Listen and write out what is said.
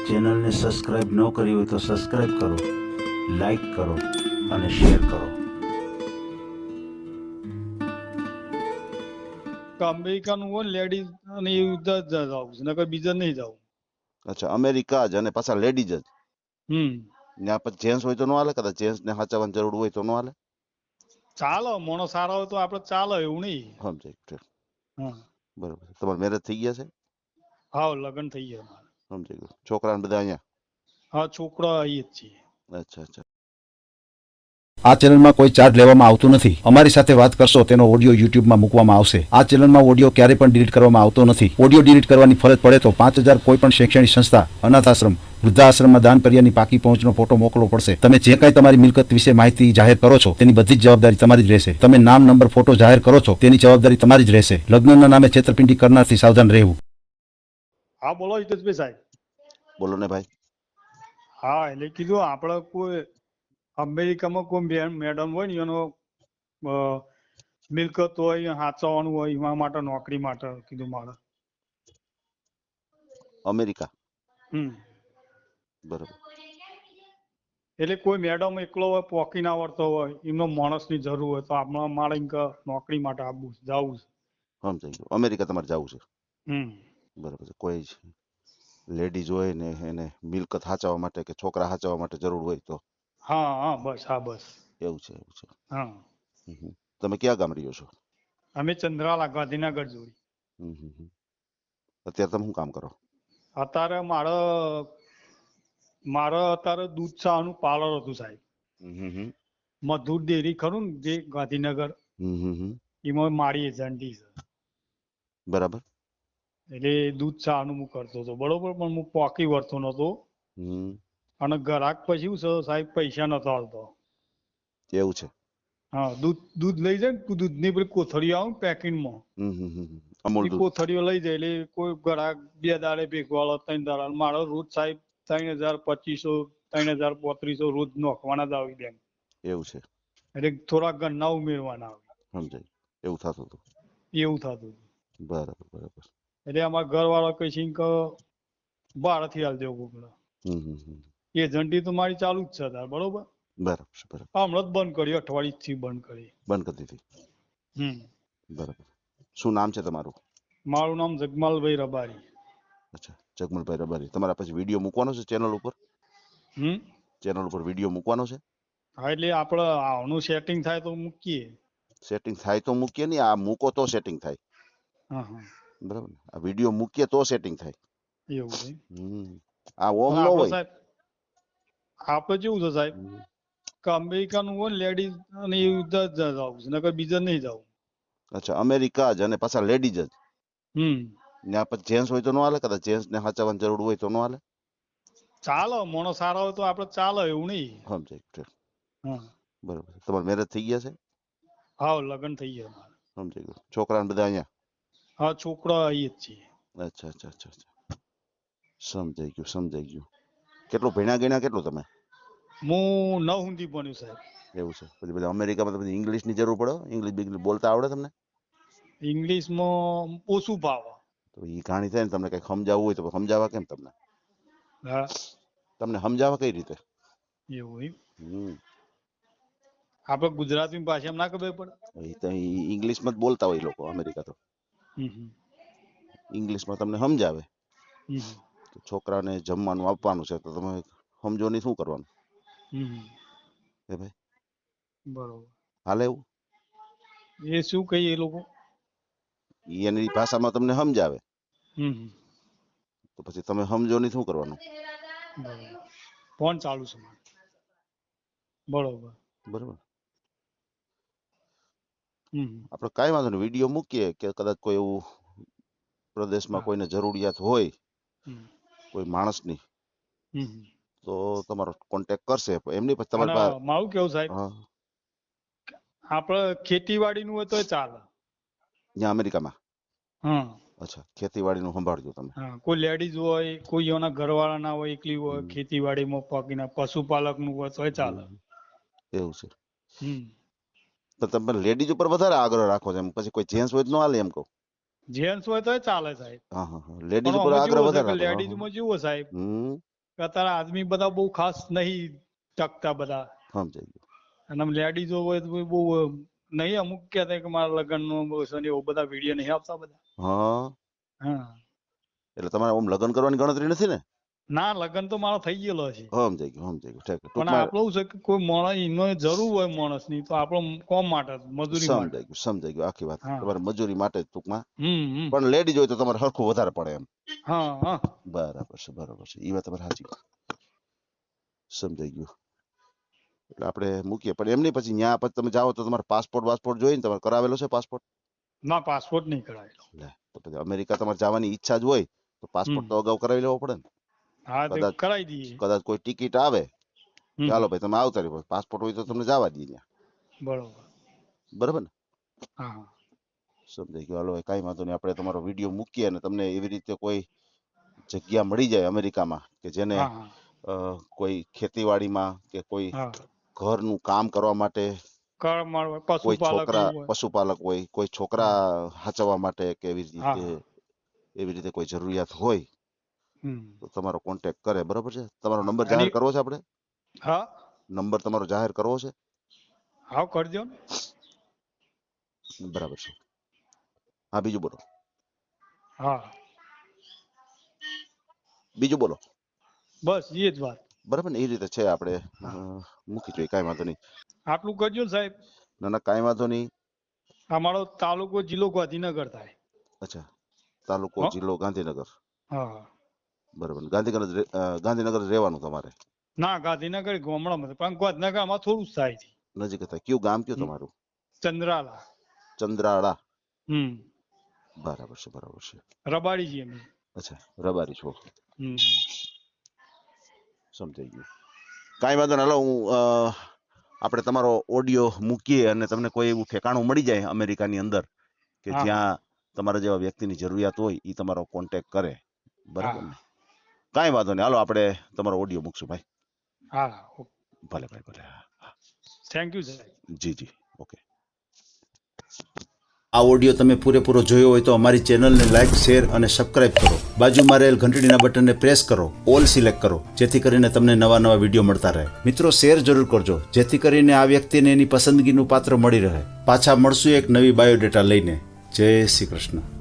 ચેનલને સબસ્ક્રાઇબ ન કરી હોય તો સબસ્ક્રાઇબ કરો, લાઈક કરો અને શેર કરો. અમેરિકાનું હોય લેડીઝ અને એ જ જાવું છે, નકર બીજા નહીં જાવું. અચ્છા, અમેરિકા જ અને પાછા લેડીઝ જ. હમ ત્યાં પછી જેન્ટ્સ હોય તો નો હાલે? કદાચ જેન્ટ્સ ને સાચવવાની જરૂર હોય તો નો હાલે? ચાલો, મોણો સારા હોય તો આપડે ચાલે, એવું નહીં. સમજાય ઠીક. હા બરોબર. તમારા મેરેજ થઈ ગયા છે? હા, લગ્ન થઈ ગયા મારે. સમજાઈ ગયું. છોકરા ને બધા અહીંયા? હા, છોકરા અહીં જ છીએ. અચ્છા અચ્છા. આ ચેનલમાં કોઈ ચાર્જ લેવામાં આવતો નથી. અમારી સાથે વાત કરશો તેનો ઓડિયો યુટ્યુબમાં મૂકવામાં આવશે. આ ચેનલમાં ઓડિયો ક્યારેય પણ ડિલીટ કરવામાં આવતો નથી. ઓડિયો ડિલીટ કરવાની ફરજ પડે તો 5,000 કોઈ પણ શૈક્ષણિક સંસ્થા, અનાથ આશ્રમ, વૃદ્ધાશ્રમમાં દાન કર્યાની પાકી પહોંચનો ફોટો મોકલવો પડશે. તમે જે કાંઈ તમારી મિલકત વિશે માહિતી જાહેર કરો છો તેની બધી જ જવાબદારી તમારી જ રહેશે. તમે નામ, નંબર, ફોટો જાહેર કરો છો તેની જવાબદારી તમારી જ રહેશે. લગ્નના નામે છેતરપિંડી કરનારથી સાવધાન રહેવું. હા, બોલો હિતેશભાઈ સાહેબ. બોલો ને ભાઈ. હા, એટલે કીધું આપણે કોઈ અમેરિકામાં કોઈ મેડમ હોય ને એનો મિલકત હોય, સાચવવાનું હોય, એના માટે નોકરી માટે કીધું મારે. અમેરિકા? બરોબર. એટલે કોઈ મેડમ એકલો હોય, પોકી ના આવડતો હોય, એમનો માણસની જરૂર હોય તો આપણે મારે નોકરી માટે આવવું જવું છે. સમજાઈ ગયું. અમેરિકા તમારે જવું છે? હમ બરોબર છે. કોઈ લેડીઝ હોય ને એને મિલકત સાચવવા માટે કે છોકરા સાચવવા માટે જરૂર હોય તો? હા હા, બસ. હા, બસ. એવું છે, એવું છે. હા, તમે ક્યાં ગામ રહ્યો છો? અમે ચંદ્રાલા, ગાંધીનગર જોડી. અત્યારે તમે શું કામ કરો? અત્યારે મારે અત્યારે દૂધ ચાનું પાર્લર હતું સાહેબ. મધુર ડેરી ખરું ને જે ગાંધીનગર, એમાં મારી એજન્ટી છે. બરાબર. એટલે દૂધ ચાનું હું કરતો હતો, બરોબર, પણ હું પોકી વળતો નતો. અને ગ્રાહક પછી શું છે સાહેબ, પૈસા નતો આવતો. એવું છે? હા, દૂધ લઈ જાય ને, દૂધની પેલી કોથળીઓ આવે ને પેકિંગમાં, અમૂલ એ દૂધ. કોથળીઓ લઈ જાય એટલે કોઈ ગ્રાહક 2 દાડે ભેગો આલો, 3 દાડે. મારો રોજ સાહેબ 3,000, 2,500, 3,000, 3,500 રોજ નોખવાના જ આવી બેંક. એવું છે? એટલે થોડા ગણના ઉમેરવાના આવે. સમજાય. એવું થતું હતું? એવું થતું હતું. બરાબર બરાબર. એટલે અમારા ઘરવાળા કહે છે કે ભાડેથી હાલ દેવું પડે. એજન્ટી તો મારી ચાલુ જ છે તાર, બરોબર. બરાબર છે. બરાબર. હમણાં જ બંધ કરી, અઠવાડિયેથી બંધ કરી. બંધ કરી દીધી? બરાબર. શું નામ છે તમારું? મારું નામ જગમાલભાઈ રબારી. અચ્છા, જગમલભાઈ રબારી. તમારા પછી વિડીયો મૂકવાનો છે ચેનલ ઉપર? ચેનલ ઉપર વિડીયો મૂકવાનો છે? હા, એટલે આપણે આનું સેટિંગ થાય તો મૂકીએ. સેટિંગ થાય તો મૂકીએ નહીં, આ મૂકો તો સેટિંગ થાય. હા હા, બરાબર. આ વિડીયો મૂકીએ તો સેટિંગ થાય. એવું છે. આ ઓમ નો આપણે હોય. સાહેબ, આપણે કેવું છે સાહેબ કે અમેરિકાનું હોય લેડીઝ અને એ જ જાવું છે, નકર બીજા નહીં જાવું. અચ્છા, અમેરિકા જ અને પાછા લેડીઝ જ. ત્યાં પછી જેન્ટ્સ હોય તો નો હાલે? કદાચ જેન્ટ્સ ને સાચવવાની જરૂર હોય તો નો હાલે? ચાલો, મોણો સારા હોય તો આપણે ચાલે, એવું નહીં. સમજાય ઠીક. હા બરોબર. તમારા મેરેજ થઈ ગયા છે? હા, લગ્ન થઈ ગયા મારે. સમજાઈ ગયું. છોકરા ને બધા અહીંયા? હા, છોકરા અહીં જ છીએ. અચ્છા અચ્છા અચ્છા અચ્છા. સમજાઈ ગયું સમજાઈ ગયું. કેટલું ભણ્યા ગણ્યા કેટલું તમે? હું 9 સુધી ભણ્યો સાહેબ. એવું છે? પછી બધા અમેરિકામાં તો ઇંગ્લિશ ની જરૂર પડે? ઇંગ્લિશ બોલતા આવડે તમને? ઇંગ્લિશમાં ઓછું ભાવે. તો એ કહાણી થાય ને, તમને કઈ સમજાવવું હોય તો સમજાવવા કેમ તમને? હા, તમને સમજાવવા કઈ રીતે? એવું એમ. આપણે ગુજરાતી ભાષામાં ના ખબર પડે? એ તો ઇંગ્લિશમાં જ બોલતા હોય લોકો અમેરિકા તો. ઇંગ્લિશમાં તમને સમજાવે. છોકરાને જમવાનું આપવાનું છે તો તમે સમજો નહીં, શું કરવાનું? હે ભાઈ? બરોબર. હાલે એવું? એ શું કહીએ એ લોકો? એની ભાષામાં તમને સમજાવે. તો પછી તમે સમજો નહીં, શું કરવાનું? બરોબર. ફોન ચાલુ છે. બરોબર. બરોબર. આપણે કાંઈ વાંધો નહીં, વિડીયો મૂકીએ કે કદાચ કોઈ એવું પ્રદેશમાં કોઈને જરૂરિયાત હોય કોઈ માણસની, તો તમારો કોન્ટેક્ટ કરશે. એમની પછી તમારી પાસે મારું કેવું સાહેબ, આપણે ખેતીવાડીનું હોય તો ચાલે ત્યાં અમેરિકામાં? હા. અચ્છા, ખેતીવાડીનું સંભાળજો તમે? હા, કોઈ લેડીઝ હોય, કોઈ એના ઘરવાળા ના હોય, એકલી હોય, ખેતીવાડીમાં પગીના પશુપાલકનું હોય તો ચાલે. એવું છે? તો તમે લેડીઝ ઉપર વધારે આગ્રહ રાખો છો એમ? પછી કોઈ જેન્ટ્સ હોય તો ન હાલે એમ કહું? જેન્ટ્સ હોય તો ચાલે સાહેબ. હા હા, લેડીઝ ઉપર આગ્રહ વધારે રાખો. લેડીઝમાં જેવું સાહેબ અત્યારે આદમી બધા બહુ ખાસ નહીં ટકતા બધા, સમજાઈ ગયું. અને આમ લેડીઝો હોય તો બહુ નહીં, અમુક કહેતા કે મારા લગ્નનો બસ અને એવું બધા વિડીયો નહીં આપતા બધા. હા, હા એટલે તમારે આમ લગ્ન કરવાની ગણતરી નથી ને? ના, લગ્ન તો મારો થઈ ગયેલો છે, સમજાઈ ગયું, સમજાઈ ગયું. ઠીક. પણ ટૂંકમાં આપણું છે કે કોઈ માણસ એનો જરૂર હોય માણસની તો આપણો કોમ માટે મજૂરી માટે. સમજાઈ ગયું, સમજાઈ ગયું આખી વાત. હા. તમારે મજૂરી માટે જ ટૂંકમાં, હમ પણ લેડીઝ હોય તો તમારે હરખું વધારે પડે એમ. હા હા બરાબર છે, બરાબર છે. એ વાત તમારે સાચી. સમજાઈ ગયું. એટલે આપણે મૂકીએ, પણ એમ નહીં, પછી ત્યાં પછી તમે જાઓ તો તમારે પાસપોર્ટ જોઈએ ને? તમારે કરાવેલો છે પાસપોર્ટ? ના, પાસપોર્ટ નહીં કરાયેલો. લે, તો પછી અમેરિકા તમારે જવાની ઈચ્છા જ હોય તો પાસપોર્ટ તો અગાઉ કરાવી લેવો પડે ને. હા, તો કદાચ- કરાવી દઈએ. કદાચ કોઈ ટિકિટ આવે, હમ, ચાલો ભાઈ તમે આવતા રહ્યો, પાસપોર્ટ હોય તો તમને જવા દઈએ ત્યાં. બરોબર. બરાબર ને? હા સમજાઈ ગયું. હાલો ભાઈ, કાંઈ વાંધો નહીં. આપણે તમારો વિડીયો મૂકીએ અને તમને એવી રીતે કોઈ જગ્યા મળી જાય અમેરિકામાં કે જેને હા હા કોઈ ખેતીવાડીમાં કે કોઈ હા ઘરનું કામ કરવા માટે, કોઈ પશુપાલક છોકરા એવું હોય. પશુપાલક હોય, કોઈ છોકરા હાચવવા માટે કે હા એવી રીતે કોઈ જરૂરિયાત હોય હમ. તો તમારો કોન્ટેક્ટ કરે. બરોબર છે? તમારો નંબર અને- જાહેર કરવો છે આપણે? હા નંબર તમારો જાહેર કરવો છે? હા કરજો ને. બરાબર છે. હા, બીજું બોલો. હા બીજું બોલો. બસ એ જ વાત. બરાબર ને? એ રીતે છે. આપણે મૂકી જોઈએ, કાંઈ વાંધો નહીં. આટલું કરજો ને સાહેબ. ના ના, કાંઈ વાંધો નહીં. અમારો તાલુકો જિલ્લો ગાંધીનગર થાય. અચ્છા, તાલુકો હો? જિલ્લો ગાંધીનગર. હા બરાબર. ગાંધીનગર જ રહેવાનું તમારે? ના, ગાંધીનગર ગામડામાં પણ ગાંધીનગર આમાં થોડું જ થાય છે. નજીક થાય. કયું ગામ કયું તમારું? ચંદ્રાલા. ચંદ્રાળા. હમ. બરાબર છે, બરાબર છે. રબાડી છીએ અમે. અચ્છા, રબારી છો. હમ. સમજાઈ ગયું. કાંઈ વાંધો નહીં. હાલો, હું આપણે તમારો ઓડિયો મૂકીએ અને તમને કોઈ એવું ઠેકાણું મળી જાય અમેરિકાની અંદર કે હા. જ્યાં તમારા જેવા વ્યક્તિની જરૂરિયાત હોય, એ તમારો કોન્ટેક્ટ કરે. બરાબર હા ને? કાંઈ વાંધો નહીં. હાલો, આપણે તમારો ઓડિયો મૂકશું ભાઈ. હા ભલે ભાઈ, ભલે. થેન્ક યુ સાહેબ. જી જી, ઓકે. આ ઓડિયો તમે પૂરેપૂરો જોયો હોય તો અમારી ચેનલને લાઇક, શેર અને સબસ્ક્રાઇબ કરો. બાજુમાં રહેલ ઘંટડીના બટનને પ્રેસ કરો, ઓલ સિલેક્ટ કરો, જેથી કરીને તમને નવા નવા વિડીયો મળતા રહે. મિત્રો, શેર જરૂર કરજો, જેથી કરીને આ વ્યક્તિને એની પસંદગીનું પાત્ર મળી રહે. પાછા મળશું એક નવી બાયોડેટા લઈને. જય શ્રી કૃષ્ણ.